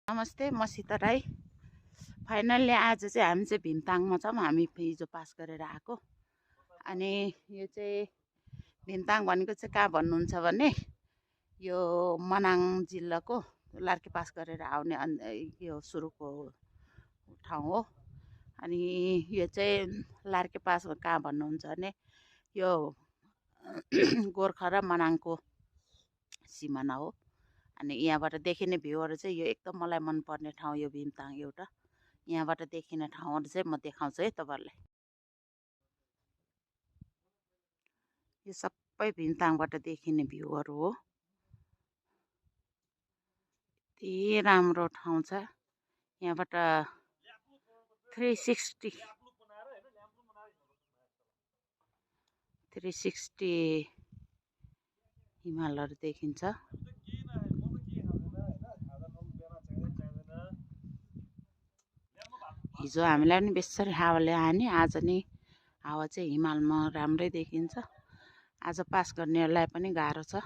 नमस्ते, म सीता राई। फाइनल्ली आज चाहिँ हामी चाहिँ भीमताङमा छौँ। हामी हिजो पास गरेर आएको। अनि यो चाहिँ भीमताङ भनेको चाहिँ कहाँ भन्नुहुन्छ भने यो मनाङ जिल्लाको लार्के पास गरेर आउने यो सुरुको ठाउँ हो। अनि यो चाहिँ लार्के पास कहाँ भन्नुहुन्छ भने यो गोर्खा र मनाङको सिमाना हो। अनि यहाँबाट देखिने भ्यूहरू चाहिँ यो एकदम मलाई मनपर्ने ठाउँ यो भीमताङ एउटा। यहाँबाट देखिने ठाउँहरू चाहिँ म देखाउँछु है तपाईँहरूलाई। यो सबै भीमताङबाट देखिने भ्यूहरू हो। यति राम्रो ठाउँ छ। यहाँबाट 360 हिमालहरू देखिन्छ। हिजो हामीलाई पनि बेसरी हावाले हानी, आज नि हावा चाहिँ हिमालमा राम्रै देखिन्छ। आज पास गर्नेहरूलाई पनि गाह्रो छ।